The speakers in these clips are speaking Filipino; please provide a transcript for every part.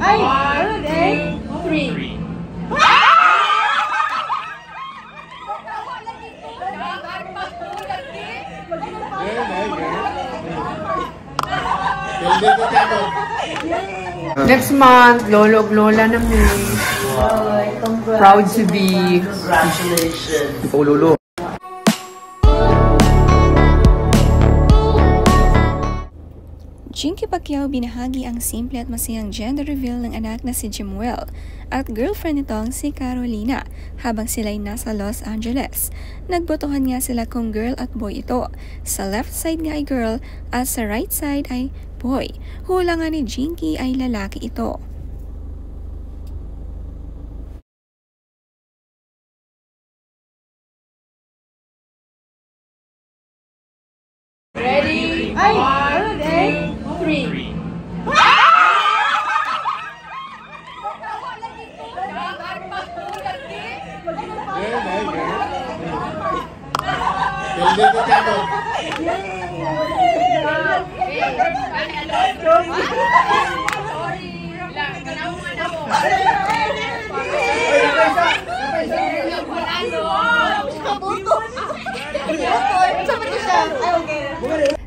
Ay! Okay. 3. Next month, lolo ug lola na mi. Proud to be. Congratulations. Ikaw, lolo. Jinky Pacquiao binahagi ang simple at masayang gender reveal ng anak na si Jimuel at girlfriend nitong si Carolina habang sila'y nasa Los Angeles. Nagbotohan nga sila kung girl at boy ito. Sa left side nga ay girl at sa right side ay boy. Hula nga ni Jinky ay lalaki ito. Ready? Ay! 3.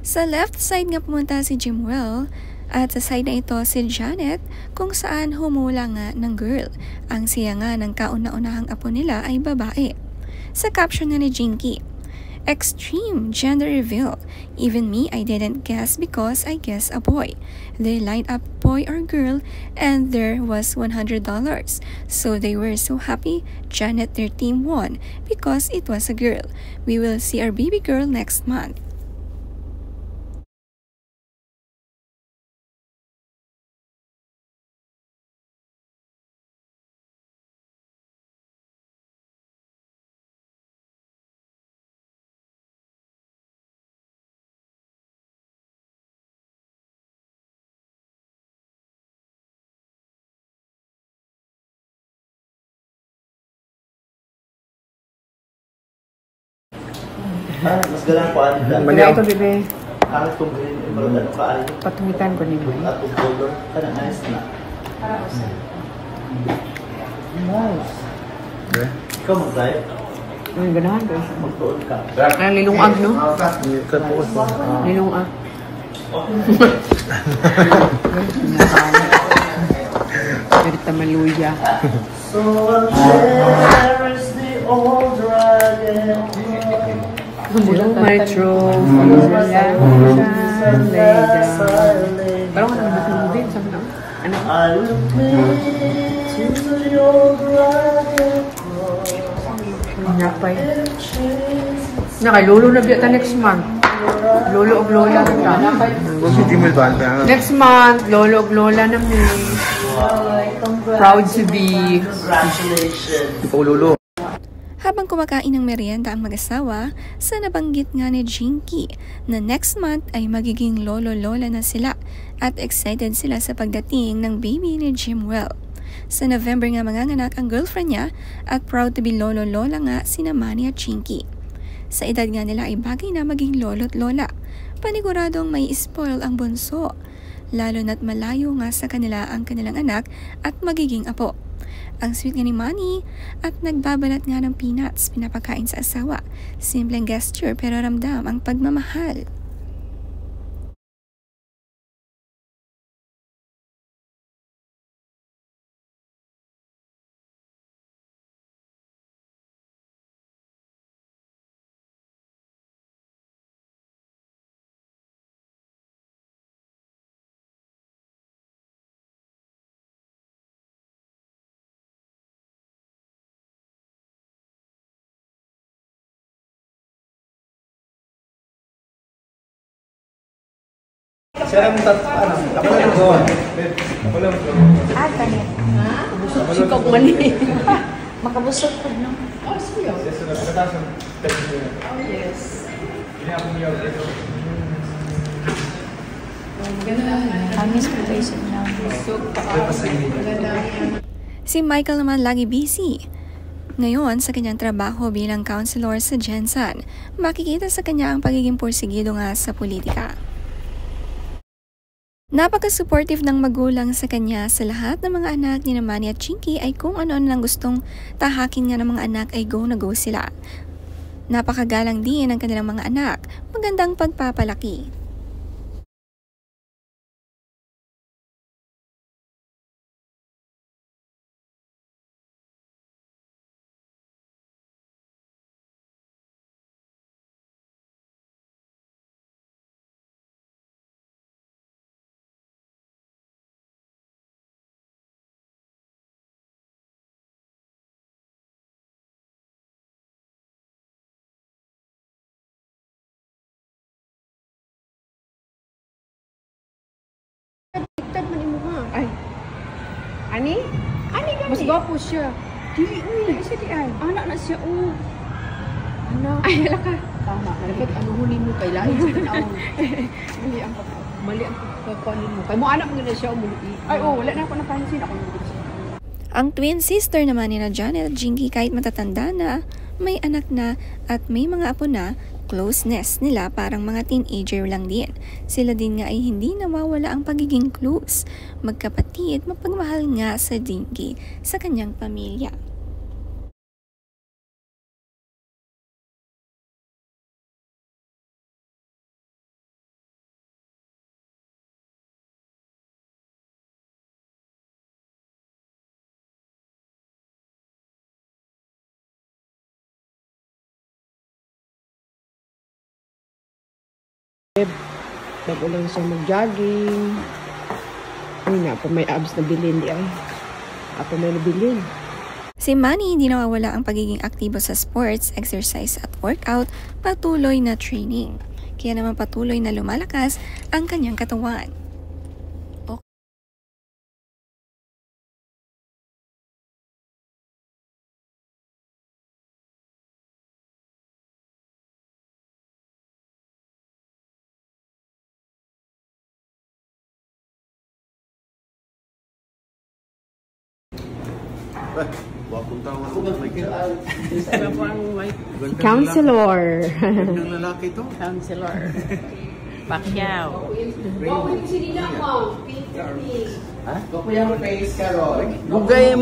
Sa left side nga pumunta si Jimuel at sa side na ito si Janet kung saan humula nga ng girl. Ang siya nga ng kauna-unahang apo nila ay babae. Sa caption nga ni Jinky, "Extreme gender reveal. Even me, I didn't guess because I guess a boy. They lined up boy or girl and there was $100. So they were so happy. Janet, their team won because it was a girl. We will see our baby girl next month." Mas galang ko ano dyan. Kaya ito, bebe. Kahit kung green, ibalot ano ka ay. Patungitan ko nito. At yung color, kanang nice na. Nice. Okay. Ikaw mag-drive? Ang ganahan ko. Magdoon ka. Ang lilungag, no? Cut po ko. Lilungag. Pirita maluya. So there is the old dragon. Yung metro. Parang ano ba yung movie? Sabi na? Ano? I will play to the old dragon. Napay. Nakay, lolo na biyata next month. Lolo ug lola na ta. Si Jimel ba? Next month, lolo ug lola na mi. Proud to be. Congratulations. Ikaw, lolo. Habang kumakain ng merienda ang mag-asawa, sa nabanggit nga ni Jinky na next month ay magiging lolo-lola na sila at excited sila sa pagdating ng baby ni Jimuel. Sa November nga manganganak ang girlfriend niya at proud to be lolo-lola nga sina Manny at Jinky. Sa edad nga nila ay bagay na maging lolo't lola. Paniguradong may spoil ang bunso, lalo na't malayo nga sa kanila ang kanilang anak at magiging apo. Ang sweet nga ni Manny at nagbabalat nga ng peanuts pinapakain sa asawa. Simpleng gesture pero ramdam ang pagmamahal. Siya lang ano? Kapalan ko. Kapalan ko. Kanit. Sikaw ko mali. Makabusog po, no? Oh, siya. Yes. Si Michael naman lagi busy. Ngayon, sa kanyang trabaho bilang counselor sa Jensen, makikita sa kanya ang pagiging porsigido nga sa politika. Napaka-supportive ng magulang sa kanya sa lahat ng mga anak ni Manny at Chinky ay kung ano-ano lang gustong tahakin nga ng mga anak ay go na go sila. Napakagalang din ng kanilang mga anak, magandang pagpapalaki. Tag man imo ha. Ay. Ani? Ani gani. Mas gwapo siya. Dili uy. Ay siya di ay. Anak na siya oh. Anak. Ay hala ka. Tama. Dapat ano hunin mo kay lain sa tinaw. Mali ang pagkunin mo. Kay mo anak mo na siya umuli. Ay oh, wala na ako napansin ako ng siya. Ang twin sister naman ni Janet at Jinky kahit matatanda na, may anak na at may mga apo na, closeness nila parang mga teenager lang din. Sila din nga ay hindi nawawala ang pagiging close. Magkapatid, mapagmahal nga sa Jinky sa kanyang pamilya. Bago lang siya mag-jogging. Uy na, pa may abs na bilin di ay. Ako may nabilin. Si Manny hindi nawawala ang pagiging aktibo sa sports, exercise at workout, patuloy na training. Kaya naman patuloy na lumalakas ang kanyang katawan. Wakong tao ako ng may kira. Counselor. Gandang lalaki to. Counselor. Pacquiao. Ha? Kuya mo face, Carol. Bugay